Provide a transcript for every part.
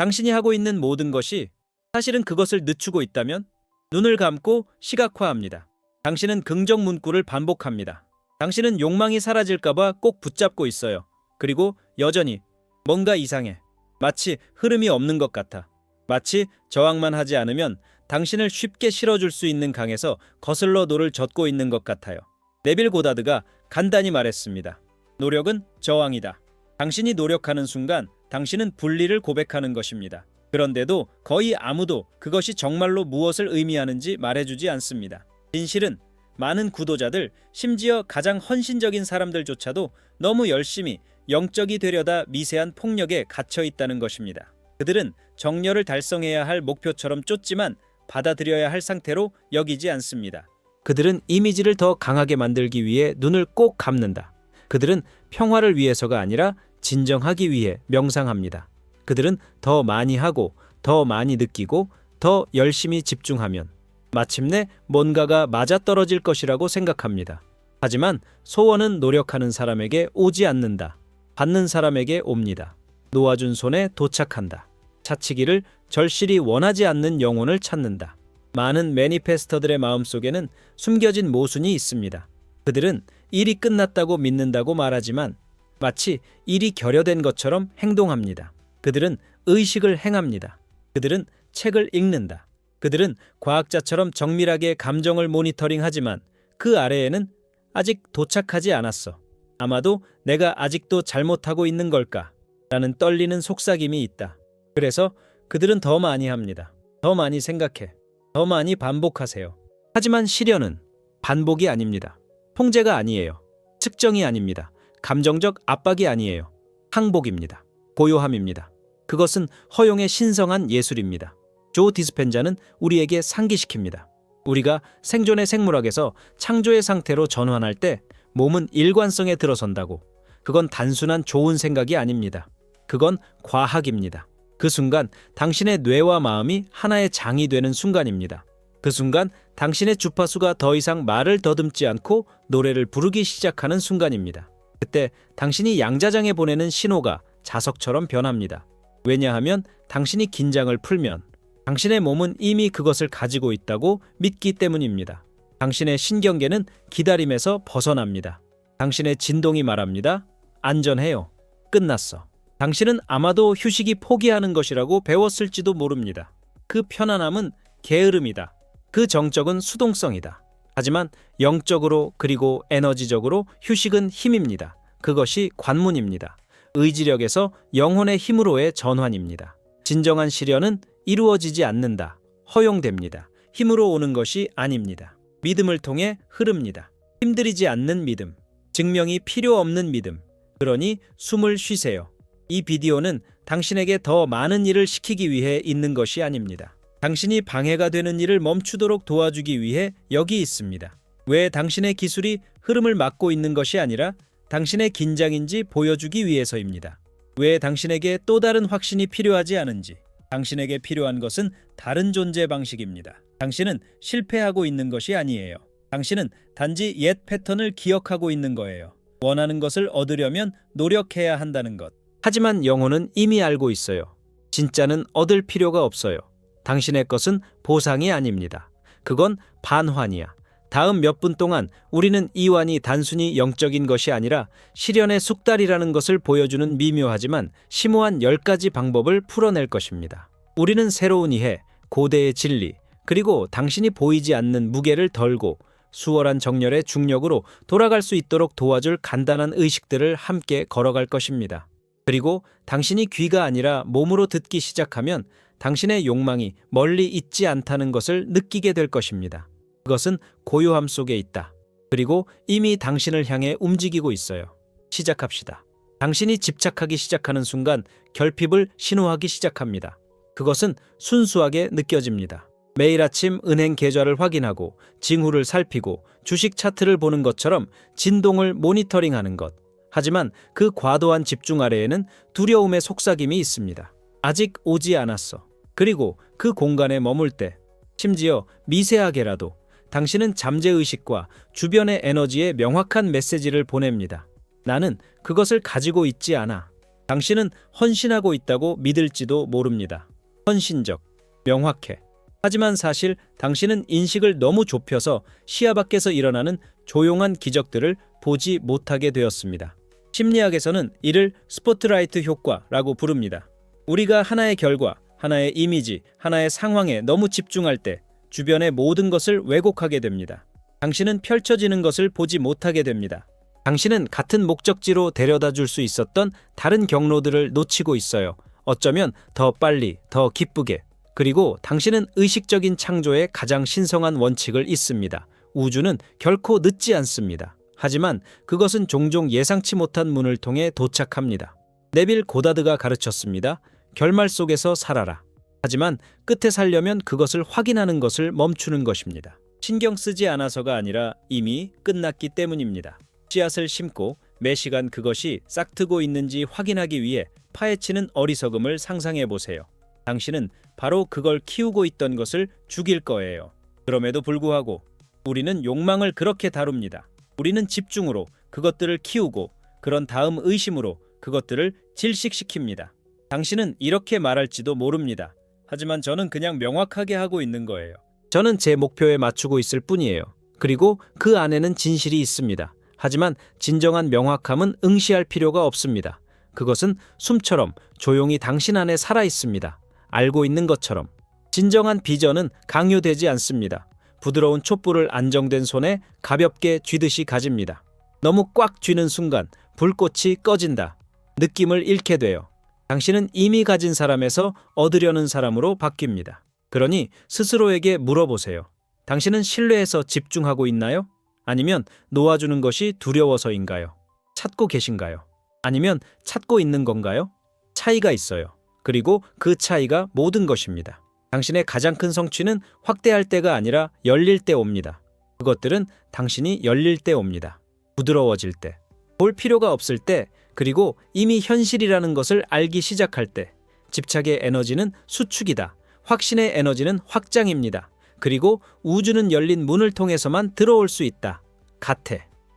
당신이 하고 있는 모든 것이 사실은 그것을 늦추고 있다면 눈을 감고 시각화합니다. 당신은 긍정 문구를 반복합니다. 당신은 욕망이 사라질까봐 꼭 붙잡고 있어요. 그리고 여전히 뭔가 이상해. 마치 흐름이 없는 것 같아. 마치 저항만 하지 않으면 당신을 쉽게 실어줄 수 있는 강에서 거슬러 노를 젓고 있는 것 같아요. 네빌 고다드가 간단히 말했습니다. 노력은 저항이다. 당신이 노력하는 순간 당신은 분리를 고백하는 것입니다. 그런데도 거의 아무도 그것이 정말로 무엇을 의미하는지 말해주지 않습니다. 진실은 많은 구도자들, 심지어 가장 헌신적인 사람들조차도 너무 열심히 영적이 되려다 미세한 폭력에 갇혀 있다는 것입니다. 그들은 정렬을 달성해야 할 목표처럼 쫓지만 받아들여야 할 상태로 여기지 않습니다. 그들은 이미지를 더 강하게 만들기 위해 눈을 꼭 감는다. 그들은 평화를 위해서가 아니라 진정하기 위해 명상합니다. 그들은 더 많이 하고 더 많이 느끼고 더 열심히 집중하면 마침내 뭔가가 맞아떨어질 것이라고 생각합니다. 하지만 소원은 노력하는 사람에게 오지 않는다. 받는 사람에게 옵니다. 놓아준 손에 도착한다. 차치기를 절실히 원하지 않는 영혼을 찾는다. 많은 매니페스터들의 마음속에는 숨겨진 모순이 있습니다. 그들은 일이 끝났다고 믿는다고 말하지만 마치 일이 결여된 것처럼 행동합니다. 그들은 의식을 행합니다. 그들은 책을 읽는다. 그들은 과학자처럼 정밀하게 감정을 모니터링하지만 그 아래에는 아직 도착하지 않았어. 아마도 내가 아직도 잘못하고 있는 걸까? 라는 떨리는 속삭임이 있다. 그래서 그들은 더 많이 합니다. 더 많이 생각해. 더 많이 반복하세요. 하지만 시련은 반복이 아닙니다. 통제가 아니에요. 측정이 아닙니다. 감정적 압박이 아니에요. 항복입니다. 고요함입니다. 그것은 허용의 신성한 예술입니다. 조 디스펜자는 우리에게 상기시킵니다. 우리가 생존의 생물학에서 창조의 상태로 전환할 때 몸은 일관성에 들어선다고. 그건 단순한 좋은 생각이 아닙니다. 그건 과학입니다. 그 순간 당신의 뇌와 마음이 하나의 장이 되는 순간입니다. 그 순간 당신의 주파수가 더 이상 말을 더듬지 않고 노래를 부르기 시작하는 순간입니다. 그때 당신이 양자장에 보내는 신호가 자석처럼 변합니다. 왜냐하면 당신이 긴장을 풀면 당신의 몸은 이미 그것을 가지고 있다고 믿기 때문입니다. 당신의 신경계는 기다림에서 벗어납니다. 당신의 진동이 말합니다. 안전해요. 끝났어. 당신은 아마도 휴식이 포기하는 것이라고 배웠을지도 모릅니다. 그 편안함은 게으름이다. 그 정적은 수동성이다. 하지만 영적으로 그리고 에너지적으로 휴식은 힘입니다. 그것이 관문입니다. 의지력에서 영혼의 힘으로의 전환입니다. 진정한 시련은 이루어지지 않는다. 허용됩니다. 힘으로 오는 것이 아닙니다. 믿음을 통해 흐릅니다. 힘들이지 않는 믿음. 증명이 필요 없는 믿음. 그러니 숨을 쉬세요. 이 비디오는 당신에게 더 많은 일을 시키기 위해 있는 것이 아닙니다. 당신이 방해가 되는 일을 멈추도록 도와주기 위해 여기 있습니다. 왜 당신의 기술이 흐름을 막고 있는 것이 아니라 당신의 긴장인지 보여주기 위해서입니다. 왜 당신에게 또 다른 확신이 필요하지 않은지. 당신에게 필요한 것은 다른 존재 방식입니다. 당신은 실패하고 있는 것이 아니에요. 당신은 단지 옛 패턴을 기억하고 있는 거예요. 원하는 것을 얻으려면 노력해야 한다는 것. 하지만 영혼은 이미 알고 있어요. 진짜는 얻을 필요가 없어요. 당신의 것은 보상이 아닙니다. 그건 반환이야. 다음 몇 분 동안 우리는 이완이 단순히 영적인 것이 아니라 시련의 숙달이라는 것을 보여주는 미묘하지만 심오한 10가지 방법을 풀어낼 것입니다. 우리는 새로운 이해, 고대의 진리, 그리고 당신이 보이지 않는 무게를 덜고 수월한 정렬의 중력으로 돌아갈 수 있도록 도와줄 간단한 의식들을 함께 걸어갈 것입니다. 그리고 당신이 귀가 아니라 몸으로 듣기 시작하면 당신의 욕망이 멀리 있지 않다는 것을 느끼게 될 것입니다. 그것은 고요함 속에 있다. 그리고 이미 당신을 향해 움직이고 있어요. 시작합시다. 당신이 집착하기 시작하는 순간 결핍을 신호하기 시작합니다. 그것은 순수하게 느껴집니다. 매일 아침 은행 계좌를 확인하고 징후를 살피고 주식 차트를 보는 것처럼 진동을 모니터링하는 것. 하지만 그 과도한 집중 아래에는 두려움의 속삭임이 있습니다. 아직 오지 않았어. 그리고 그 공간에 머물 때, 심지어 미세하게라도 당신은 잠재의식과 주변의 에너지에 명확한 메시지를 보냅니다. 나는 그것을 가지고 있지 않아. 당신은 헌신하고 있다고 믿을지도 모릅니다. 헌신적, 명확해. 하지만 사실 당신은 인식을 너무 좁혀서 시야 밖에서 일어나는 조용한 기적들을 보지 못하게 되었습니다. 심리학에서는 이를 스포트라이트 효과라고 부릅니다. 우리가 하나의 결과, 하나의 이미지, 하나의 상황에 너무 집중할 때 주변의 모든 것을 왜곡하게 됩니다. 당신은 펼쳐지는 것을 보지 못하게 됩니다. 당신은 같은 목적지로 데려다 줄 수 있었던 다른 경로들을 놓치고 있어요. 어쩌면 더 빨리, 더 기쁘게. 그리고 당신은 의식적인 창조의 가장 신성한 원칙을 잊습니다. 우주는 결코 늦지 않습니다. 하지만 그것은 종종 예상치 못한 문을 통해 도착합니다. 네빌 고다드가 가르쳤습니다. 결말 속에서 살아라. 하지만 끝에 살려면 그것을 확인하는 것을 멈추는 것입니다. 신경 쓰지 않아서가 아니라 이미 끝났기 때문입니다. 씨앗을 심고 매 시간 그것이 싹트고 있는지 확인하기 위해 파헤치는 어리석음을 상상해 보세요. 당신은 바로 그걸 키우고 있던 것을 죽일 거예요. 그럼에도 불구하고 우리는 욕망을 그렇게 다룹니다. 우리는 집중으로 그것들을 키우고 그런 다음 의심으로 그것들을 질식시킵니다. 당신은 이렇게 말할지도 모릅니다. 하지만 저는 그냥 명확하게 하고 있는 거예요. 저는 제 목표에 맞추고 있을 뿐이에요. 그리고 그 안에는 진실이 있습니다. 하지만 진정한 명확함은 응시할 필요가 없습니다. 그것은 숨처럼 조용히 당신 안에 살아 있습니다. 알고 있는 것처럼. 진정한 비전은 강요되지 않습니다. 부드러운 촛불을 안정된 손에 가볍게 쥐듯이 가집니다. 너무 꽉 쥐는 순간 불꽃이 꺼진다. 느낌을 잃게 돼요. 당신은 이미 가진 사람에서 얻으려는 사람으로 바뀝니다. 그러니 스스로에게 물어보세요. 당신은 신뢰에서 집중하고 있나요? 아니면 놓아주는 것이 두려워서인가요? 찾고 계신가요? 아니면 찾고 있는 건가요? 차이가 있어요. 그리고 그 차이가 모든 것입니다. 당신의 가장 큰 성취는 확대할 때가 아니라 열릴 때 옵니다. 그것들은 당신이 열릴 때 옵니다. 부드러워질 때, 볼 필요가 없을 때, 그리고 이미 현실이라는 것을 알기 시작할 때. 집착의 에너지는 수축이다. 확신의 에너지는 확장입니다. 그리고 우주는 열린 문을 통해서만 들어올 수 있다. 같아.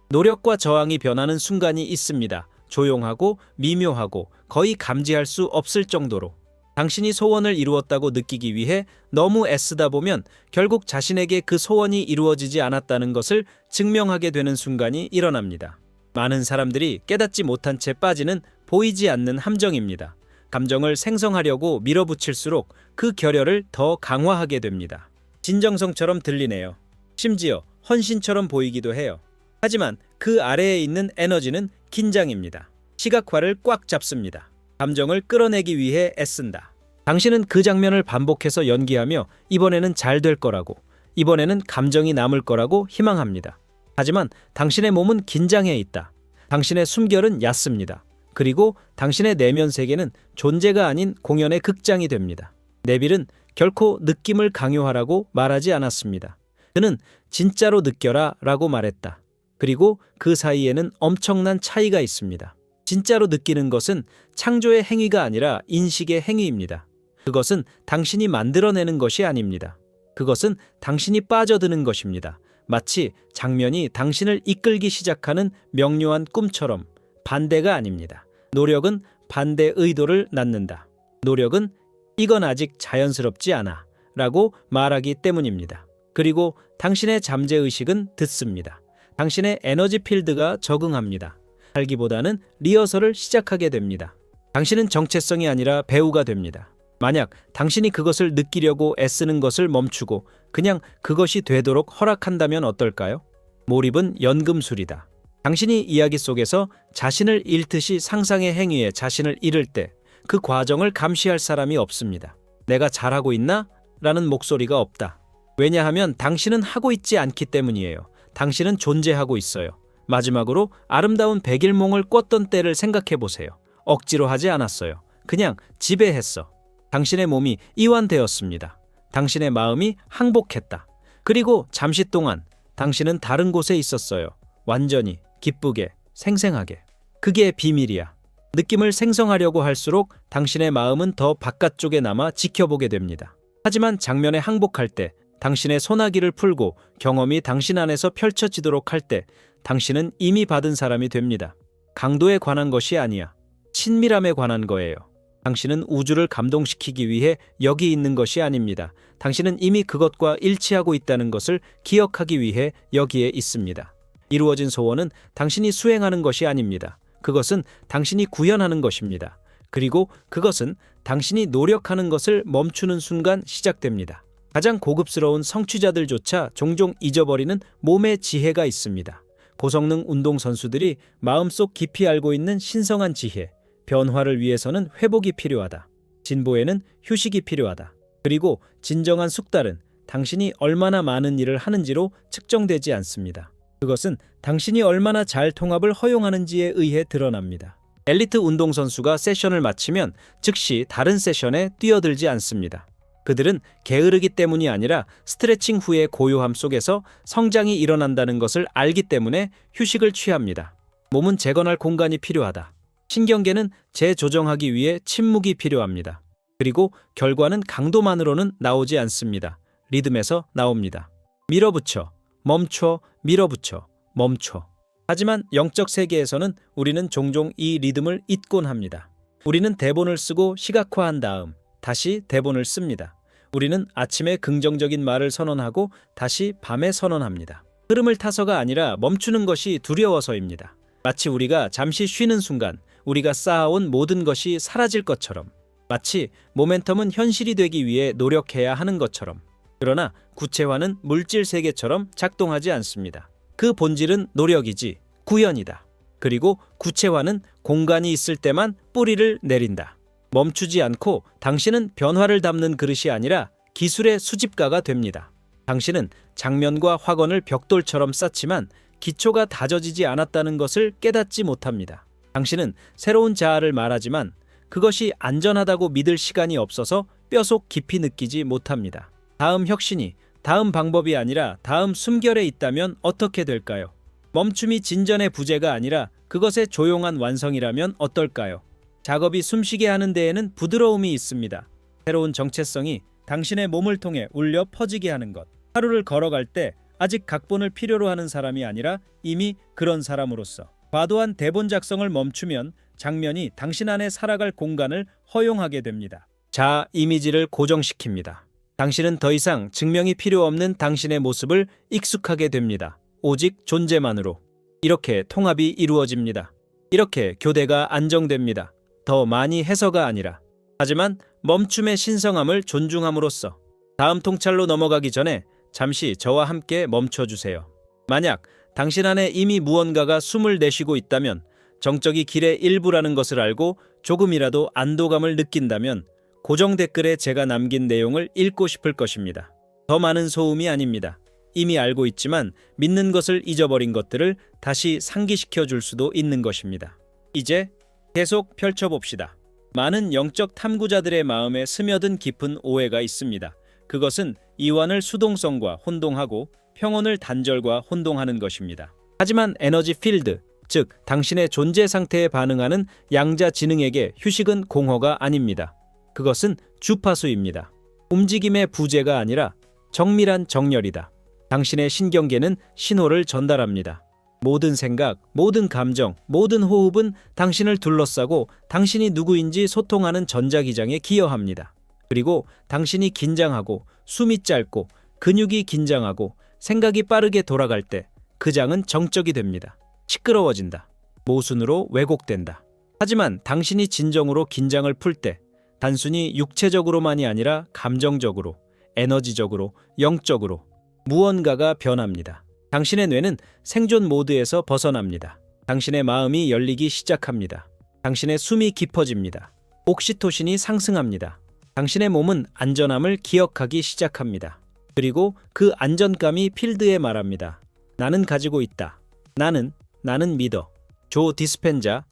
노력과 저항이 변하는 순간이 있습니다. 조용하고 미묘하고 거의 감지할 수 없을 정도로. 당신이 소원을 이루었다고 느끼기 위해 너무 애쓰다 보면 결국 자신에게 그 소원이 이루어지지 않았다는 것을 증명하게 되는 순간이 일어납니다. 많은 사람들이 깨닫지 못한 채 빠지는 보이지 않는 함정입니다. 감정을 생성하려고 밀어붙일수록 그 결여를 더 강화하게 됩니다. 진정성처럼 들리네요. 심지어 헌신처럼 보이기도 해요. 하지만 그 아래에 있는 에너지는 긴장입니다. 시각화를 꽉 잡습니다. 감정을 끌어내기 위해 애쓴다. 당신은 그 장면을 반복해서 연기하며 이번에는 잘 될 거라고, 이번에는 감정이 남을 거라고 희망합니다. 하지만 당신의 몸은 긴장해 있다. 당신의 숨결은 얕습니다. 그리고 당신의 내면 세계는 존재가 아닌 공연의 극장이 됩니다. 네빌은 결코 느낌을 강요하라고 말하지 않았습니다. 그는 진짜로 느껴라 라고 말했다. 그리고 그 사이에는 엄청난 차이가 있습니다. 진짜로 느끼는 것은 창조의 행위가 아니라 인식의 행위입니다. 그것은 당신이 만들어내는 것이 아닙니다. 그것은 당신이 빠져드는 것입니다. 마치 장면이 당신을 이끌기 시작하는 명료한 꿈처럼. 반대가 아닙니다. 노력은 반대 의도를 낳는다. 노력은 이건 아직 자연스럽지 않아 라고 말하기 때문입니다. 그리고 당신의 잠재의식은 듣습니다. 당신의 에너지 필드가 적응합니다. 살기보다는 리허설을 시작하게 됩니다. 당신은 정체성이 아니라 배우가 됩니다. 만약 당신이 그것을 느끼려고 애쓰는 것을 멈추고 그냥 그것이 되도록 허락한다면 어떨까요? 몰입은 연금술이다. 당신이 이야기 속에서 자신을 잃듯이 상상의 행위에 자신을 잃을 때 그 과정을 감시할 사람이 없습니다. 내가 잘하고 있나? 라는 목소리가 없다. 왜냐하면 당신은 하고 있지 않기 때문이에요. 당신은 존재하고 있어요. 마지막으로 아름다운 백일몽을 꿨던 때를 생각해 보세요. 억지로 하지 않았어요. 그냥 지배했어. 당신의 몸이 이완되었습니다. 당신의 마음이 항복했다. 그리고 잠시 동안 당신은 다른 곳에 있었어요. 완전히, 기쁘게, 생생하게. 그게 비밀이야. 느낌을 생성하려고 할수록 당신의 마음은 더 바깥쪽에 남아 지켜보게 됩니다. 하지만 장면에 항복할 때, 당신의 소나기를 풀고 경험이 당신 안에서 펼쳐지도록 할 때 당신은 이미 받은 사람이 됩니다. 강도에 관한 것이 아니야. 친밀함에 관한 거예요. 당신은 우주를 감동시키기 위해 여기 있는 것이 아닙니다. 당신은 이미 그것과 일치하고 있다는 것을 기억하기 위해 여기에 있습니다. 이루어진 소원은 당신이 수행하는 것이 아닙니다. 그것은 당신이 구현하는 것입니다. 그리고 그것은 당신이 노력하는 것을 멈추는 순간 시작됩니다. 가장 고급스러운 성취자들조차 종종 잊어버리는 몸의 지혜가 있습니다. 고성능 운동선수들이 마음속 깊이 알고 있는 신성한 지혜, 변화를 위해서는 회복이 필요하다. 진보에는 휴식이 필요하다. 그리고 진정한 숙달은 당신이 얼마나 많은 일을 하는지로 측정되지 않습니다. 그것은 당신이 얼마나 잘 통합을 허용하는지에 의해 드러납니다. 엘리트 운동선수가 세션을 마치면 즉시 다른 세션에 뛰어들지 않습니다. 그들은 게으르기 때문이 아니라 스트레칭 후의 고요함 속에서 성장이 일어난다는 것을 알기 때문에 휴식을 취합니다. 몸은 재건할 공간이 필요하다. 신경계는 재조정하기 위해 침묵이 필요합니다. 그리고 결과는 강도만으로는 나오지 않습니다. 리듬에서 나옵니다. 밀어붙여, 멈춰, 밀어붙여, 멈춰. 하지만 영적 세계에서는 우리는 종종 이 리듬을 잊곤 합니다. 우리는 대본을 쓰고 시각화한 다음 다시 대본을 씁니다. 우리는 아침에 긍정적인 말을 선언하고 다시 밤에 선언합니다. 흐름을 타서가 아니라 멈추는 것이 두려워서입니다. 마치 우리가 잠시 쉬는 순간 우리가 쌓아온 모든 것이 사라질 것처럼, 마치 모멘텀은 현실이 되기 위해 노력해야 하는 것처럼. 그러나 구체화는 물질 세계처럼 작동하지 않습니다. 그 본질은 노력이지 구현이다. 그리고 구체화는 공간이 있을 때만 뿌리를 내린다. 멈추지 않고 당신은 변화를 담는 그릇이 아니라 기술의 수집가가 됩니다. 당신은 장면과 확언을 벽돌처럼 쌓지만 기초가 다져지지 않았다는 것을 깨닫지 못합니다. 당신은 새로운 자아를 말하지만 그것이 안전하다고 믿을 시간이 없어서 뼈속 깊이 느끼지 못합니다. 다음 혁신이 다음 방법이 아니라 다음 숨결에 있다면 어떻게 될까요? 멈춤이 진전의 부재가 아니라 그것의 조용한 완성이라면 어떨까요? 작업이 숨쉬게 하는 데에는 부드러움이 있습니다. 새로운 정체성이 당신의 몸을 통해 울려 퍼지게 하는 것. 하루를 걸어갈 때 아직 각본을 필요로 하는 사람이 아니라 이미 그런 사람으로서 과도한 대본 작성을 멈추면 장면이 당신 안에 살아갈 공간을 허용하게 됩니다. 자아 이미지를 고정시킵니다. 당신은 더 이상 증명이 필요 없는 당신의 모습을 익숙하게 됩니다. 오직 존재만으로. 이렇게 통합이 이루어집니다. 이렇게 교대가 안정됩니다. 더 많이 해서가 아니라. 하지만 멈춤의 신성함을 존중함으로써 다음 통찰로 넘어가기 전에 잠시 저와 함께 멈춰주세요. 만약 당신 안에 이미 무언가가 숨을 내쉬고 있다면, 정적이 길의 일부라는 것을 알고 조금이라도 안도감을 느낀다면 고정 댓글에 제가 남긴 내용을 읽고 싶을 것입니다. 더 많은 소음이 아닙니다. 이미 알고 있지만 믿는 것을 잊어버린 것들을 다시 상기시켜 줄 수도 있는 것입니다. 이제 계속 펼쳐봅시다. 많은 영적 탐구자들의 마음에 스며든 깊은 오해가 있습니다. 그것은 이완을 수동성과 혼동하고 평온을 단절과 혼동하는 것입니다. 하지만 에너지 필드, 즉 당신의 존재 상태에 반응하는 양자 지능에게 휴식은 공허가 아닙니다. 그것은 주파수입니다. 움직임의 부재가 아니라 정밀한 정렬이다. 당신의 신경계는 신호를 전달합니다. 모든 생각, 모든 감정, 모든 호흡은 당신을 둘러싸고 당신이 누구인지 소통하는 전자기장에 기여합니다. 그리고 당신이 긴장하고 숨이 짧고 근육이 긴장하고 생각이 빠르게 돌아갈 때 그 장은 정적이 됩니다. 시끄러워진다. 모순으로 왜곡된다. 하지만 당신이 진정으로 긴장을 풀 때 단순히 육체적으로만이 아니라 감정적으로, 에너지적으로, 영적으로 무언가가 변합니다. 당신의 뇌는 생존 모드에서 벗어납니다. 당신의 마음이 열리기 시작합니다. 당신의 숨이 깊어집니다. 옥시토신이 상승합니다. 당신의 몸은 안전함을 기억하기 시작합니다. 그리고 그 안전감이 필드에 말합니다. 나는 가지고 있다. 나는 믿어. 조 디스펜사,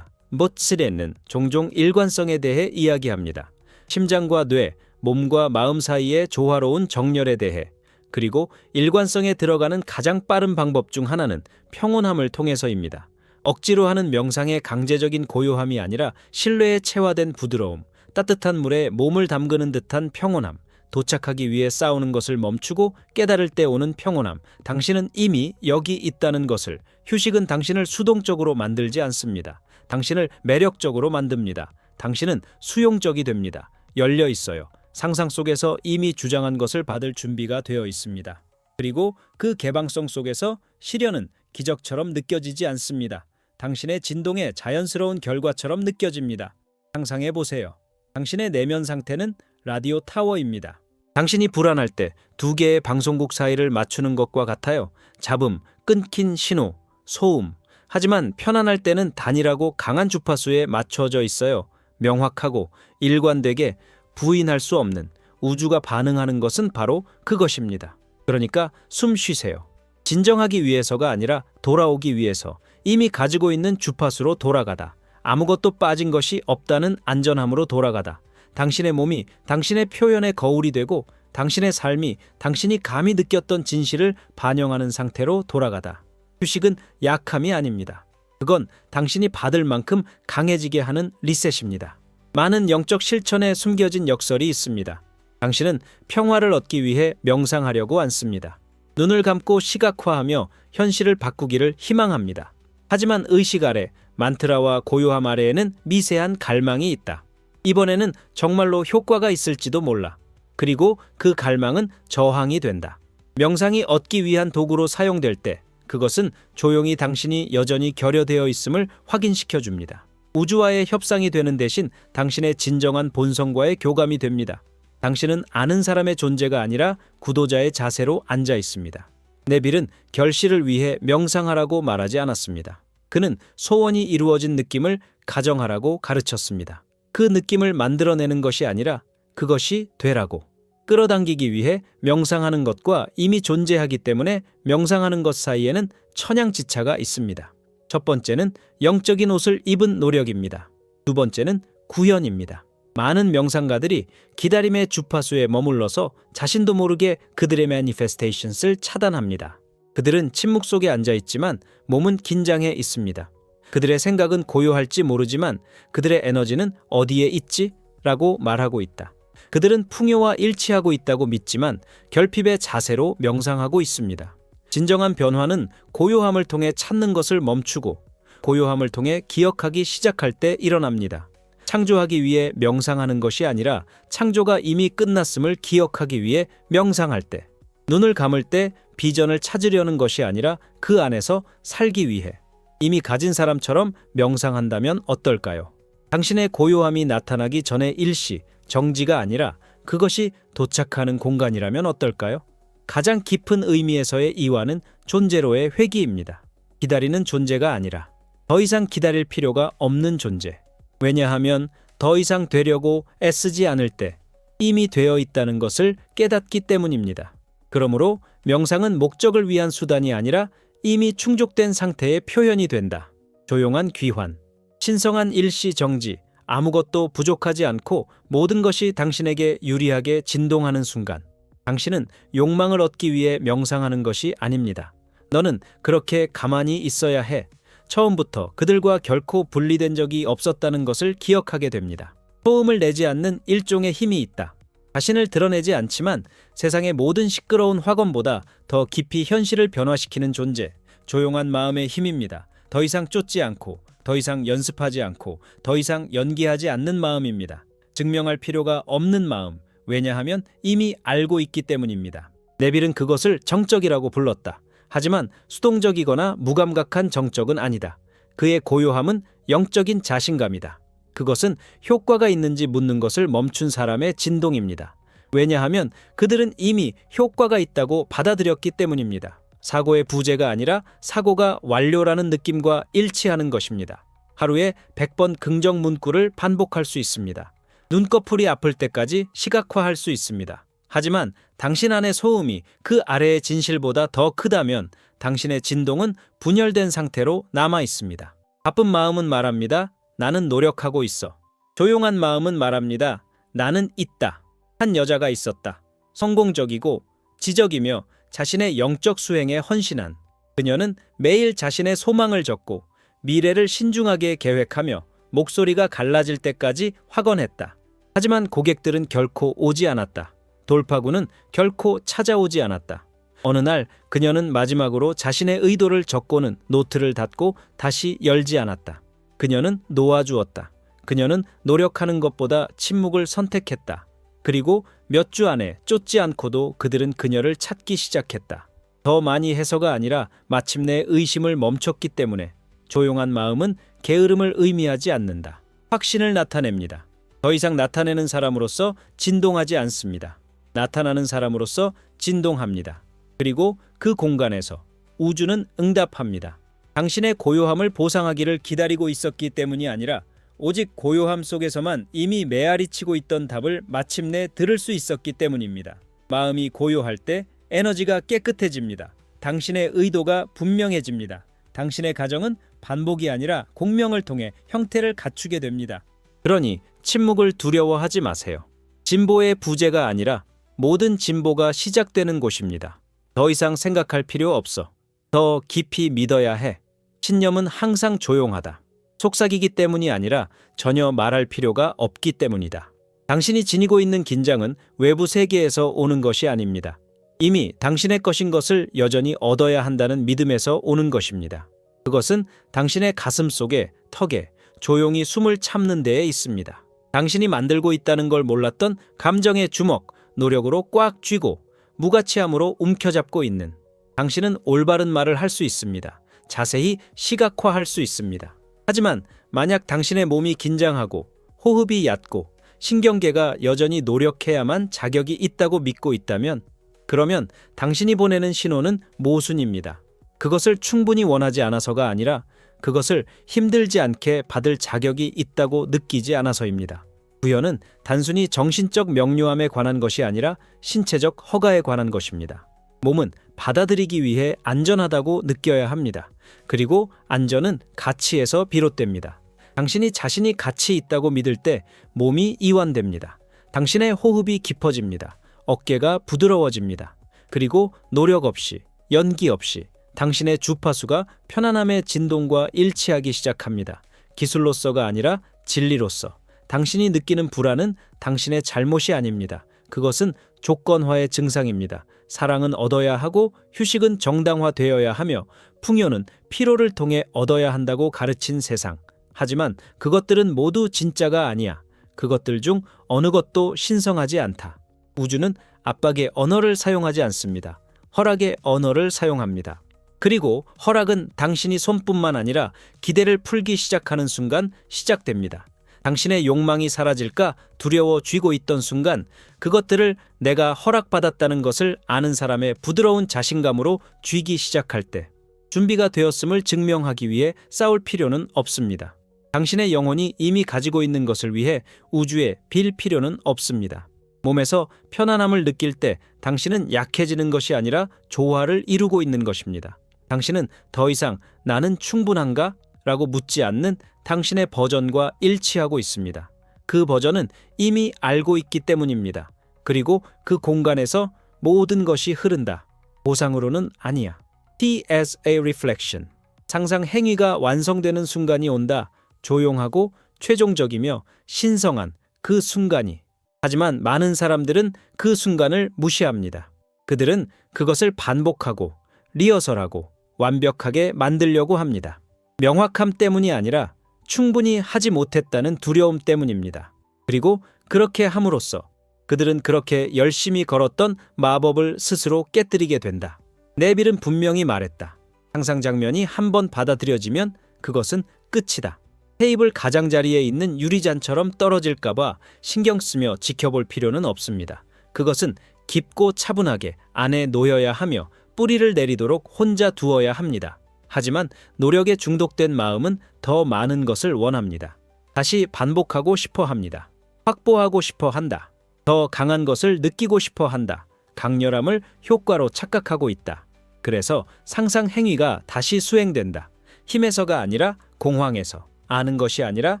모츠레는 종종 일관성에 대해 이야기합니다. 심장과 뇌, 몸과 마음 사이의 조화로운 정렬에 대해. 그리고 일관성에 들어가는 가장 빠른 방법 중 하나는 평온함을 통해서입니다. 억지로 하는 명상의 강제적인 고요함이 아니라 신뢰에 체화된 부드러움, 따뜻한 물에 몸을 담그는 듯한 평온함, 도착하기 위해 싸우는 것을 멈추고 깨달을 때 오는 평온함. 당신은 이미 여기 있다는 것을. 휴식은 당신을 수동적으로 만들지 않습니다. 당신을 매력적으로 만듭니다. 당신은 수용적이 됩니다. 열려 있어요. 상상 속에서 이미 주장한 것을 받을 준비가 되어 있습니다. 그리고 그 개방성 속에서 시련은 기적처럼 느껴지지 않습니다. 당신의 진동의 자연스러운 결과처럼 느껴집니다. 상상해 보세요. 당신의 내면 상태는 라디오 타워입니다. 당신이 불안할 때 두 개의 방송국 사이를 맞추는 것과 같아요. 잡음, 끊긴 신호, 소음. 하지만 편안할 때는 단일하고 강한 주파수에 맞춰져 있어요. 명확하고 일관되게 부인할 수 없는 우주가 반응하는 것은 바로 그것입니다. 그러니까 숨 쉬세요. 진정하기 위해서가 아니라 돌아오기 위해서 이미 가지고 있는 주파수로 돌아가다. 아무것도 빠진 것이 없다는 안전함으로 돌아가다. 당신의 몸이 당신의 표현의 거울이 되고 당신의 삶이 당신이 감히 느꼈던 진실을 반영하는 상태로 돌아가다. 휴식은 약함이 아닙니다. 그건 당신이 받을 만큼 강해지게 하는 리셋입니다. 많은 영적 실천에 숨겨진 역설이 있습니다. 당신은 평화를 얻기 위해 명상하려고 앉습니다. 눈을 감고 시각화하며 현실을 바꾸기를 희망합니다. 하지만 의식 아래, 만트라와 고요함 아래에는 미세한 갈망이 있다. 이번에는 정말로 효과가 있을지도 몰라. 그리고 그 갈망은 저항이 된다. 명상이 얻기 위한 도구로 사용될 때 그것은 조용히 당신이 여전히 결여되어 있음을 확인시켜 줍니다. 우주와의 협상이 되는 대신 당신의 진정한 본성과의 교감이 됩니다. 당신은 아는 사람의 존재가 아니라 구도자의 자세로 앉아 있습니다. 네빌은 결실을 위해 명상하라고 말하지 않았습니다. 그는 소원이 이루어진 느낌을 가정하라고 가르쳤습니다. 그 느낌을 만들어내는 것이 아니라 그것이 되라고. 끌어당기기 위해 명상하는 것과 이미 존재하기 때문에 명상하는 것 사이에는 천양지차가 있습니다. 첫 번째는 영적인 옷을 입은 노력입니다. 두 번째는 구현입니다. 많은 명상가들이 기다림의 주파수에 머물러서 자신도 모르게 그들의 매니페스테이션을 차단합니다. 그들은 침묵 속에 앉아 있지만 몸은 긴장해 있습니다. 그들의 생각은 고요할지 모르지만 그들의 에너지는 어디에 있지? 라고 말하고 있다. 그들은 풍요와 일치하고 있다고 믿지만 결핍의 자세로 명상하고 있습니다. 진정한 변화는 고요함을 통해 찾는 것을 멈추고 고요함을 통해 기억하기 시작할 때 일어납니다. 창조하기 위해 명상하는 것이 아니라 창조가 이미 끝났음을 기억하기 위해 명상할 때, 눈을 감을 때 비전을 찾으려는 것이 아니라 그 안에서 살기 위해 이미 가진 사람처럼 명상한다면 어떨까요? 당신의 고요함이 나타나기 전의 일시, 정지가 아니라 그것이 도착하는 공간이라면 어떨까요? 가장 깊은 의미에서의 이완은 존재로의 회귀입니다. 기다리는 존재가 아니라 더 이상 기다릴 필요가 없는 존재. 왜냐하면 더 이상 되려고 애쓰지 않을 때 이미 되어 있다는 것을 깨닫기 때문입니다. 그러므로 명상은 목적을 위한 수단이 아니라 이미 충족된 상태의 표현이 된다. 조용한 귀환, 신성한 일시 정지, 아무것도 부족하지 않고 모든 것이 당신에게 유리하게 진동하는 순간. 당신은 욕망을 얻기 위해 명상하는 것이 아닙니다. 너는 그렇게 가만히 있어야 해. 처음부터 그들과 결코 분리된 적이 없었다는 것을 기억하게 됩니다. 소음을 내지 않는 일종의 힘이 있다. 자신을 드러내지 않지만 세상의 모든 시끄러운 확언보다 더 깊이 현실을 변화시키는 존재, 조용한 마음의 힘입니다. 더 이상 쫓지 않고, 더 이상 연습하지 않고, 더 이상 연기하지 않는 마음입니다. 증명할 필요가 없는 마음, 왜냐하면 이미 알고 있기 때문입니다. 네빌은 그것을 정적이라고 불렀다. 하지만 수동적이거나 무감각한 정적은 아니다. 그의 고요함은 영적인 자신감이다. 그것은 효과가 있는지 묻는 것을 멈춘 사람의 진동입니다. 왜냐하면 그들은 이미 효과가 있다고 받아들였기 때문입니다. 사고의 부재가 아니라 사고가 완료라는 느낌과 일치하는 것입니다. 하루에 100번 긍정 문구를 반복할 수 있습니다. 눈꺼풀이 아플 때까지 시각화할 수 있습니다. 하지만 당신 안의 소음이 그 아래의 진실보다 더 크다면 당신의 진동은 분열된 상태로 남아 있습니다. 바쁜 마음은 말합니다. 나는 노력하고 있어. 조용한 마음은 말합니다. 나는 있다. 한 여자가 있었다. 성공적이고 지적이며 자신의 영적 수행에 헌신한 그녀는 매일 자신의 소망을 적고 미래를 신중하게 계획하며 목소리가 갈라질 때까지 확언했다. 하지만 고객들은 결코 오지 않았다. 돌파구는 결코 찾아오지 않았다. 어느 날 그녀는 마지막으로 자신의 의도를 적고는 노트를 닫고 다시 열지 않았다. 그녀는 놓아주었다. 그녀는 노력하는 것보다 침묵을 선택했다. 그리고 몇 주 안에 쫓지 않고도 그들은 그녀를 찾기 시작했다. 더 많이 해서가 아니라 마침내 의심을 멈췄기 때문에 조용한 마음은 게으름을 의미하지 않는다. 확신을 나타냅니다. 더 이상 나타내는 사람으로서 진동하지 않습니다. 나타나는 사람으로서 진동합니다. 그리고 그 공간에서 우주는 응답합니다. 당신의 고요함을 보상하기를 기다리고 있었기 때문이 아니라 오직 고요함 속에서만 이미 메아리치고 있던 답을 마침내 들을 수 있었기 때문입니다. 마음이 고요할 때 에너지가 깨끗해집니다. 당신의 의도가 분명해집니다. 당신의 가정은 반복이 아니라 공명을 통해 형태를 갖추게 됩니다. 그러니 침묵을 두려워하지 마세요. 진보의 부재가 아니라 모든 진보가 시작되는 곳입니다. 더 이상 생각할 필요 없어. 더 깊이 믿어야 해. 신념은 항상 조용하다. 속삭이기 때문이 아니라 전혀 말할 필요가 없기 때문이다. 당신이 지니고 있는 긴장은 외부 세계에서 오는 것이 아닙니다. 이미 당신의 것인 것을 여전히 얻어야 한다는 믿음에서 오는 것입니다. 그것은 당신의 가슴 속에, 턱에 조용히 숨을 참는 데에 있습니다. 당신이 만들고 있다는 걸 몰랐던 감정의 주먹, 노력으로 꽉 쥐고 무가치함으로 움켜잡고 있는 당신은 올바른 말을 할 수 있습니다. 자세히 시각화할 수 있습니다. 하지만 만약 당신의 몸이 긴장하고 호흡이 얕고 신경계가 여전히 노력해야만 자격이 있다고 믿고 있다면 그러면 당신이 보내는 신호는 모순입니다. 그것을 충분히 원하지 않아서가 아니라 그것을 힘들지 않게 받을 자격이 있다고 느끼지 않아서입니다. 부여는 단순히 정신적 명료함에 관한 것이 아니라 신체적 허가에 관한 것입니다. 몸은 받아들이기 위해 안전하다고 느껴야 합니다. 그리고 안전은 가치에서 비롯됩니다. 당신이 자신이 가치 있다고 믿을 때 몸이 이완됩니다. 당신의 호흡이 깊어집니다. 어깨가 부드러워집니다. 그리고 노력 없이, 연기 없이 당신의 주파수가 편안함의 진동과 일치하기 시작합니다. 기술로서가 아니라 진리로서. 당신이 느끼는 불안은 당신의 잘못이 아닙니다. 그것은 조건화의 증상입니다. 사랑은 얻어야 하고 휴식은 정당화되어야 하며 풍요는 피로를 통해 얻어야 한다고 가르친 세상. 하지만 그것들은 모두 진짜가 아니야. 그것들 중 어느 것도 신성하지 않다. 우주는 압박의 언어를 사용하지 않습니다. 허락의 언어를 사용합니다. 그리고 허락은 당신이 손뿐만 아니라 기대를 풀기 시작하는 순간 시작됩니다. 당신의 욕망이 사라질까 두려워 쥐고 있던 순간 그것들을 내가 허락받았다는 것을 아는 사람의 부드러운 자신감으로 쥐기 시작할 때 준비가 되었음을 증명하기 위해 싸울 필요는 없습니다. 당신의 영혼이 이미 가지고 있는 것을 위해 우주에 빌 필요는 없습니다. 몸에서 편안함을 느낄 때 당신은 약해지는 것이 아니라 조화를 이루고 있는 것입니다. 당신은 더 이상 나는 충분한가? 라고 묻지 않는 당신의 버전과 일치하고 있습니다. 그 버전은 이미 알고 있기 때문입니다. 그리고 그 공간에서 모든 것이 흐른다. 보상으로는 아니야. T as a reflection. 상상 행위가 완성되는 순간이 온다. 조용하고 최종적이며 신성한 그 순간이. 하지만 많은 사람들은 그 순간을 무시합니다. 그들은 그것을 반복하고 리허설하고 완벽하게 만들려고 합니다. 명확함 때문이 아니라 충분히 하지 못했다는 두려움 때문입니다. 그리고 그렇게 함으로써 그들은 그렇게 열심히 걸었던 마법을 스스로 깨뜨리게 된다. 네빌은 분명히 말했다. 상상 장면이 한 번 받아들여지면 그것은 끝이다. 테이블 가장자리에 있는 유리잔처럼 떨어질까봐 신경 쓰며 지켜볼 필요는 없습니다. 그것은 깊고 차분하게 안에 놓여야 하며 뿌리를 내리도록 혼자 두어야 합니다. 하지만 노력에 중독된 마음은 더 많은 것을 원합니다. 다시 반복하고 싶어 합니다. 확보하고 싶어 한다. 더 강한 것을 느끼고 싶어 한다. 강렬함을 효과로 착각하고 있다. 그래서 상상 행위가 다시 수행된다. 힘에서가 아니라 공황에서, 아는 것이 아니라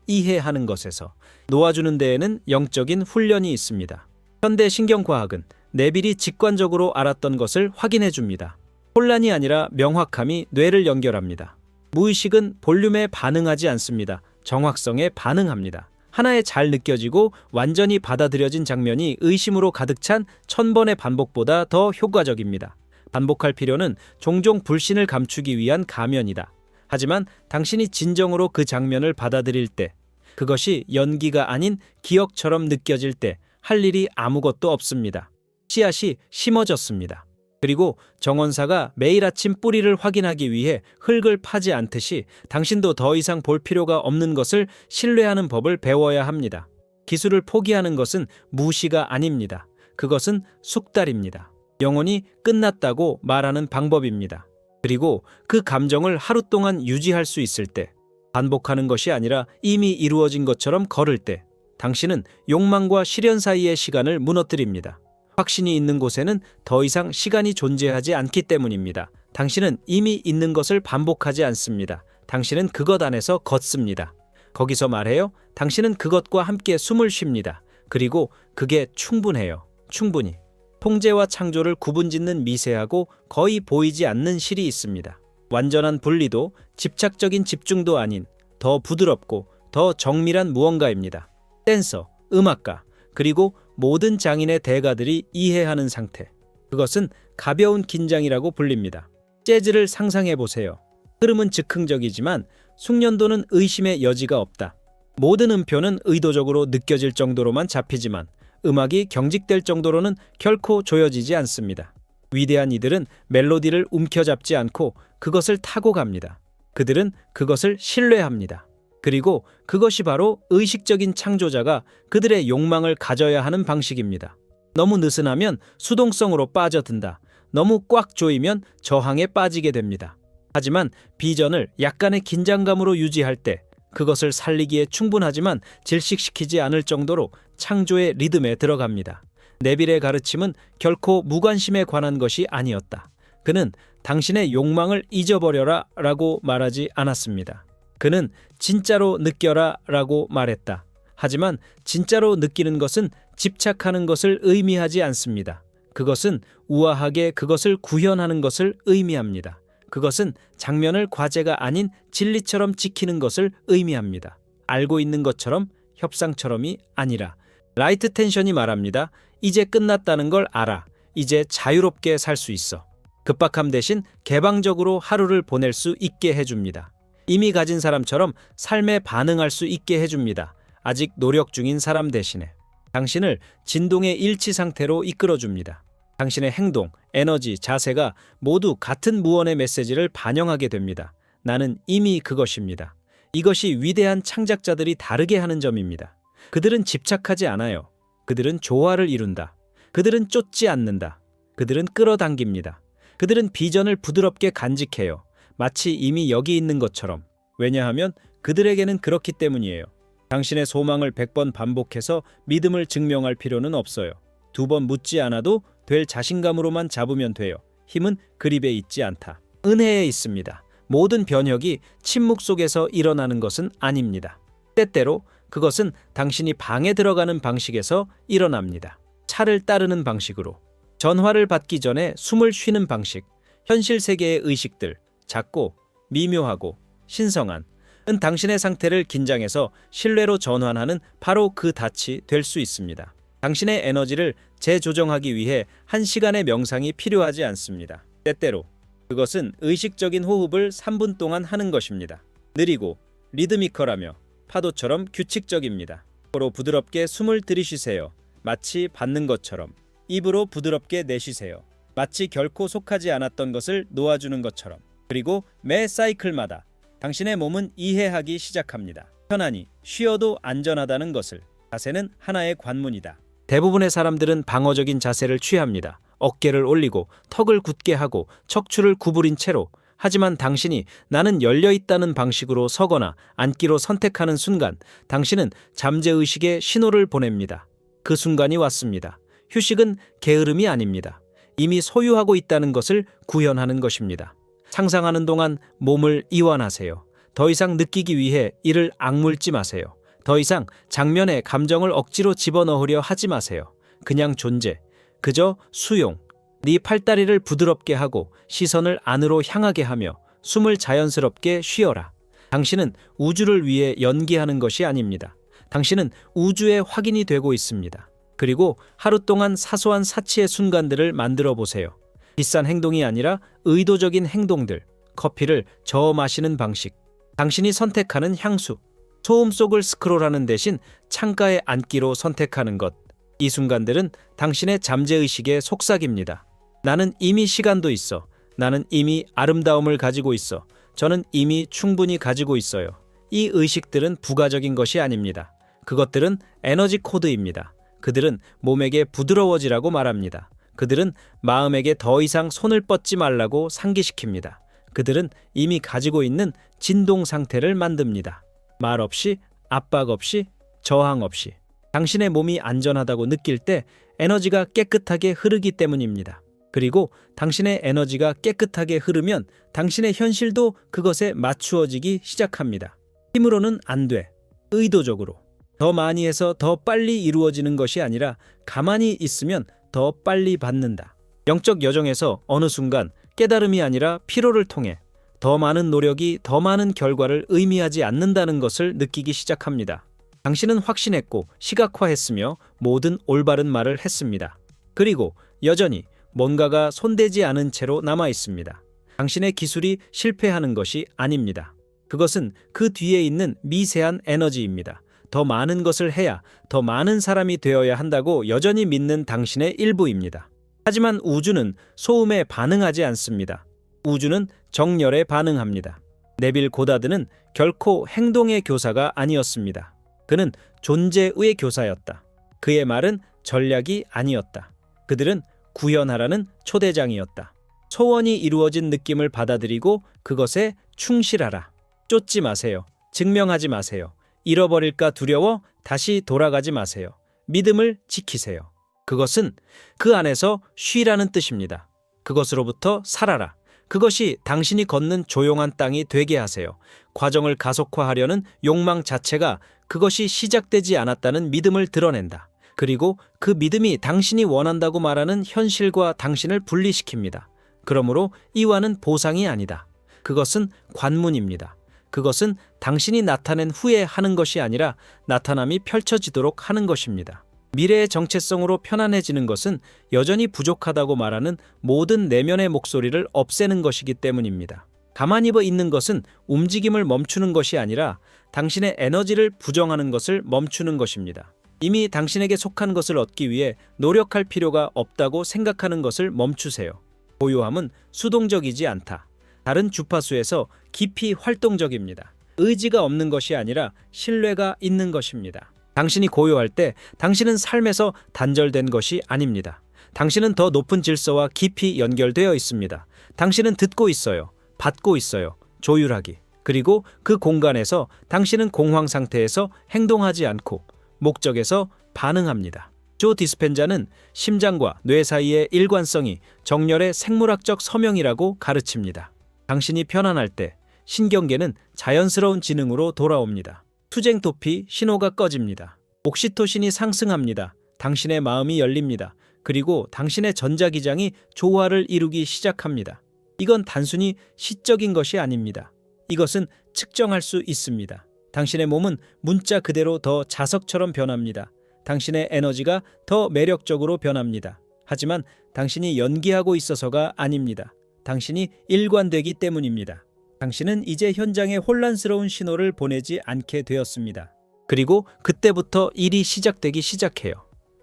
이해하는 것에서. 놓아주는 데에는 영적인 훈련이 있습니다. 현대 신경과학은 네빌이 직관적으로 알았던 것을 확인해 줍니다. 혼란이 아니라 명확함이 뇌를 연결합니다. 무의식은 볼륨에 반응하지 않습니다. 정확성에 반응합니다. 하나에 잘 느껴지고 완전히 받아들여진 장면이 의심으로 가득 찬 1000번의 반복보다 더 효과적입니다. 반복할 필요는 종종 불신을 감추기 위한 가면이다. 하지만 당신이 진정으로 그 장면을 받아들일 때, 그것이 연기가 아닌 기억처럼 느껴질 때 할 일이 아무것도 없습니다. 씨앗이 심어졌습니다. 그리고 정원사가 매일 아침 뿌리를 확인하기 위해 흙을 파지 않듯이 당신도 더 이상 볼 필요가 없는 것을 신뢰하는 법을 배워야 합니다. 기술을 포기하는 것은 무시가 아닙니다. 그것은 숙달입니다. 영혼이 끝났다고 말하는 방법입니다. 그리고 그 감정을 하루 동안 유지할 수 있을 때, 반복하는 것이 아니라 이미 이루어진 것처럼 걸을 때, 당신은 욕망과 실현 사이의 시간을 무너뜨립니다. 확신이 있는 곳에는 더 이상 시간이 존재하지 않기 때문입니다. 당신은 이미 있는 것을 반복하지 않습니다. 당신은 그것 안에서 걷습니다. 거기서 말해요. 당신은 그것과 함께 숨을 쉽니다. 그리고 그게 충분해요. 충분히. 통제와 창조를 구분짓는 미세하고 거의 보이지 않는 실이 있습니다. 완전한 분리도 집착적인 집중도 아닌 더 부드럽고 더 정밀한 무언가입니다. 댄서, 음악가, 그리고 모든 장인의 대가들이 이해하는 상태. 그것은 가벼운 긴장이라고 불립니다. 재즈를 상상해 보세요. 흐름은 즉흥적이지만 숙련도는 의심의 여지가 없다. 모든 음표는 의도적으로 느껴질 정도로만 잡히지만 음악이 경직될 정도로는 결코 조여지지 않습니다. 위대한 이들은 멜로디를 움켜잡지 않고 그것을 타고 갑니다. 그들은 그것을 신뢰합니다. 그리고 그것이 바로 의식적인 창조자가 그들의 욕망을 가져야 하는 방식입니다. 너무 느슨하면 수동성으로 빠져든다. 너무 꽉 조이면 저항에 빠지게 됩니다. 하지만 비전을 약간의 긴장감으로 유지할 때 그것을 살리기에 충분하지만 질식시키지 않을 정도로 창조의 리듬에 들어갑니다. 네빌의 가르침은 결코 무관심에 관한 것이 아니었다. 그는 당신의 욕망을 잊어버려라 라고 말하지 않았습니다. 그는 진짜로 느껴라 라고 말했다. 하지만 진짜로 느끼는 것은 집착하는 것을 의미하지 않습니다. 그것은 우아하게 그것을 구현하는 것을 의미합니다. 그것은 장면을 과제가 아닌 진리처럼 지키는 것을 의미합니다. 알고 있는 것처럼, 협상처럼이 아니라. 라이트 텐션이 말합니다. 이제 끝났다는 걸 알아. 이제 자유롭게 살 수 있어. 급박함 대신 개방적으로 하루를 보낼 수 있게 해줍니다. 이미 가진 사람처럼 삶에 반응할 수 있게 해줍니다. 아직 노력 중인 사람 대신에. 당신을 진동의 일치 상태로 이끌어줍니다. 당신의 행동, 에너지, 자세가 모두 같은 무언의 메시지를 반영하게 됩니다. 나는 이미 그것입니다. 이것이 위대한 창작자들이 다르게 하는 점입니다. 그들은 집착하지 않아요. 그들은 조화를 이룬다. 그들은 쫓지 않는다. 그들은 끌어당깁니다. 그들은 비전을 부드럽게 간직해요. 마치 이미 여기 있는 것처럼. 왜냐하면 그들에게는 그렇기 때문이에요. 당신의 소망을 100번 반복해서 믿음을 증명할 필요는 없어요. 2번 묻지 않아도 될 자신감으로만 잡으면 돼요. 힘은 그립에 있지 않다. 은혜에 있습니다. 모든 변혁이 침묵 속에서 일어나는 것은 아닙니다. 때때로 그것은 당신이 방에 들어가는 방식에서 일어납니다. 차를 따르는 방식으로. 전화를 받기 전에 숨을 쉬는 방식. 현실 세계의 의식들. 작고 미묘하고 신성한 은 당신의 상태를 긴장해서 신뢰로 전환하는 바로 그 닻이 될 수 있습니다. 당신의 에너지를 재조정하기 위해 1시간의 명상이 필요하지 않습니다. 때때로 그것은 의식적인 호흡을 3분 동안 하는 것입니다. 느리고 리드미컬하며 파도처럼 규칙적입니다. 코로 부드럽게 숨을 들이쉬세요. 마치 받는 것처럼. 입으로 부드럽게 내쉬세요. 마치 결코 속하지 않았던 것을 놓아주는 것처럼. 그리고 매 사이클마다 당신의 몸은 이해하기 시작합니다. 편안히 쉬어도 안전하다는 것을. 자세는 하나의 관문이다. 대부분의 사람들은 방어적인 자세를 취합니다. 어깨를 올리고 턱을 굳게 하고 척추를 구부린 채로. 하지만 당신이 나는 열려있다는 방식으로 서거나 앉기로 선택하는 순간 당신은 잠재의식에 신호를 보냅니다. 그 순간이 왔습니다. 휴식은 게으름이 아닙니다. 이미 소유하고 있다는 것을 구현하는 것입니다. 상상하는 동안 몸을 이완하세요. 더 이상 느끼기 위해 이를 악물지 마세요. 더 이상 장면에 감정을 억지로 집어넣으려 하지 마세요. 그냥 존재, 그저 수용. 네 팔다리를 부드럽게 하고 시선을 안으로 향하게 하며 숨을 자연스럽게 쉬어라. 당신은 우주를 위해 연기하는 것이 아닙니다. 당신은 우주의 확인이 되고 있습니다. 그리고 하루 동안 사소한 사치의 순간들을 만들어 보세요. 비싼 행동이 아니라 의도적인 행동들. 커피를 저어 마시는 방식, 당신이 선택하는 향수, 소음 속을 스크롤하는 대신 창가에 앉기로 선택하는 것. 이 순간들은 당신의 잠재의식의 속삭입니다. 나는 이미 시간도 있어. 나는 이미 아름다움을 가지고 있어. 저는 이미 충분히 가지고 있어요. 이 의식들은 부가적인 것이 아닙니다. 그것들은 에너지 코드입니다. 그들은 몸에게 부드러워지라고 말합니다. 그들은 마음에게 더 이상 손을 뻗지 말라고 상기시킵니다. 그들은 이미 가지고 있는 진동 상태를 만듭니다. 말 없이, 압박 없이, 저항 없이. 당신의 몸이 안전하다고 느낄 때 에너지가 깨끗하게 흐르기 때문입니다. 그리고 당신의 에너지가 깨끗하게 흐르면 당신의 현실도 그것에 맞추어지기 시작합니다. 힘으로는 안 돼. 의도적으로. 더 많이 해서 더 빨리 이루어지는 것이 아니라 가만히 있으면 더 빨리 받는다. 영적 여정에서 어느 순간 깨달음이 아니라 피로를 통해 더 많은 노력이 더 많은 결과를 의미하지 않는다는 것을 느끼기 시작합니다. 당신은 확신했고 시각화했으며 모든 올바른 말을 했습니다. 그리고 여전히 뭔가가 손대지 않은 채로 남아 있습니다. 당신의 기술이 실패하는 것이 아닙니다. 그것은 그 뒤에 있는 미세한 에너지입니다. 더 많은 것을 해야 더 많은 사람이 되어야 한다고 여전히 믿는 당신의 일부입니다. 하지만 우주는 소음에 반응하지 않습니다. 우주는 정열에 반응합니다. 네빌 고다드는 결코 행동의 교사가 아니었습니다. 그는 존재의 교사였다. 그의 말은 전략이 아니었다. 그들은 구현하라는 초대장이었다. 소원이 이루어진 느낌을 받아들이고 그것에 충실하라. 쫓지 마세요. 증명하지 마세요. 잃어버릴까 두려워 다시 돌아가지 마세요. 믿음을 지키세요. 그것은 그 안에서 쉬라는 뜻입니다. 그것으로부터 살아라. 그것이 당신이 걷는 조용한 땅이 되게 하세요. 과정을 가속화하려는 욕망 자체가 그것이 시작되지 않았다는 믿음을 드러낸다. 그리고 그 믿음이 당신이 원한다고 말하는 현실과 당신을 분리시킵니다. 그러므로 이와는 보상이 아니다. 그것은 관문입니다. 그것은 당신이 나타낸 후에 하는 것이 아니라 나타남이 펼쳐지도록 하는 것입니다. 미래의 정체성으로 편안해지는 것은 여전히 부족하다고 말하는 모든 내면의 목소리를 없애는 것이기 때문입니다. 가만히 있는 것은 움직임을 멈추는 것이 아니라 당신의 에너지를 부정하는 것을 멈추는 것입니다. 이미 당신에게 속한 것을 얻기 위해 노력할 필요가 없다고 생각하는 것을 멈추세요. 고요함은 수동적이지 않다. 다른 주파수에서 깊이 활동적입니다. 의지가 없는 것이 아니라 신뢰가 있는 것입니다. 당신이 고요할 때 당신은 삶에서 단절된 것이 아닙니다. 당신은 더 높은 질서와 깊이 연결되어 있습니다. 당신은 듣고 있어요. 받고 있어요. 조율하기. 그리고 그 공간에서 당신은 공황 상태에서 행동하지 않고 목적에서 반응합니다. 조 디스펜자는 심장과 뇌 사이의 일관성이 정렬의 생물학적 서명이라고 가르칩니다. 당신이 편안할 때 신경계는 자연스러운 지능으로 돌아옵니다. 투쟁 도피 신호가 꺼집니다. 옥시토신이 상승합니다. 당신의 마음이 열립니다. 그리고 당신의 전자기장이 조화를 이루기 시작합니다. 이건 단순히 시적인 것이 아닙니다. 이것은 측정할 수 있습니다. 당신의 몸은 문자 그대로 더 자석처럼 변합니다. 당신의 에너지가 더 매력적으로 변합니다. 하지만 당신이 연기하고 있어서가 아닙니다. 당신이 일관되기 때문입니다. 당신은 이제 현장에 혼란스러운 신호를 보내지 않게 되었습니다. 그리고 그때부터 일이 시작되기 시작해요.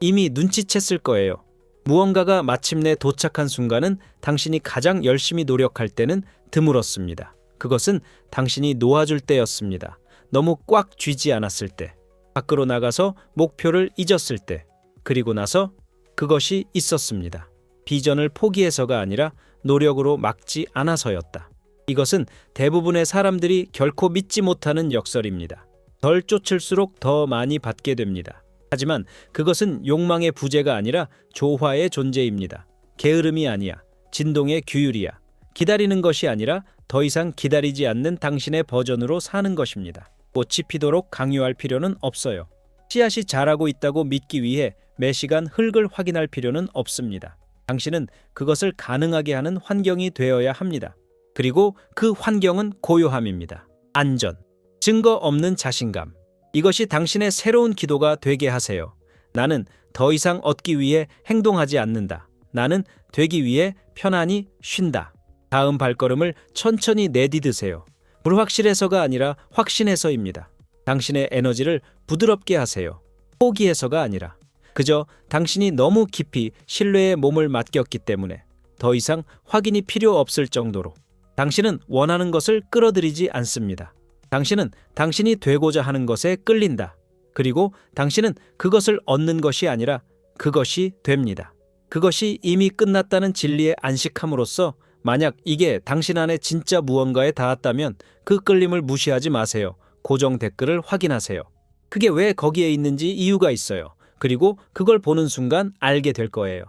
이미 눈치챘을 거예요. 무언가가 마침내 도착한 순간은 당신이 가장 열심히 노력할 때는 드물었습니다. 그것은 당신이 놓아줄 때였습니다. 너무 꽉 쥐지 않았을 때, 밖으로 나가서 목표를 잊었을 때, 그리고 나서 그것이 있었습니다. 비전을 포기해서가 아니라 노력으로 막지 않아서였다. 이것은 대부분의 사람들이 결코 믿지 못하는 역설입니다. 덜 쫓을수록 더 많이 받게 됩니다. 하지만 그것은 욕망의 부재가 아니라 조화의 존재입니다. 게으름이 아니야. 진동의 규율이야. 기다리는 것이 아니라 더 이상 기다리지 않는 당신의 버전으로 사는 것입니다. 꽃이 피도록 강요할 필요는 없어요. 씨앗이 자라고 있다고 믿기 위해 매 시간 흙을 확인할 필요는 없습니다. 당신은 그것을 가능하게 하는 환경이 되어야 합니다. 그리고 그 환경은 고요함입니다. 안전, 증거 없는 자신감. 이것이 당신의 새로운 기도가 되게 하세요. 나는 더 이상 얻기 위해 행동하지 않는다. 나는 되기 위해 편안히 쉰다. 다음 발걸음을 천천히 내디드세요. 불확실해서가 아니라 확신해서입니다. 당신의 에너지를 부드럽게 하세요. 포기해서가 아니라. 그저 당신이 너무 깊이 신뢰의 몸을 맡겼기 때문에 더 이상 확인이 필요 없을 정도로. 당신은 원하는 것을 끌어들이지 않습니다. 당신은 당신이 되고자 하는 것에 끌린다. 그리고 당신은 그것을 얻는 것이 아니라 그것이 됩니다. 그것이 이미 끝났다는 진리에 안식함으로써 만약 이게 당신 안에 진짜 무언가에 닿았다면 그 끌림을 무시하지 마세요. 고정 댓글을 확인하세요. 그게 왜 거기에 있는지 이유가 있어요. 그리고 그걸 보는 순간 알게 될 거예요.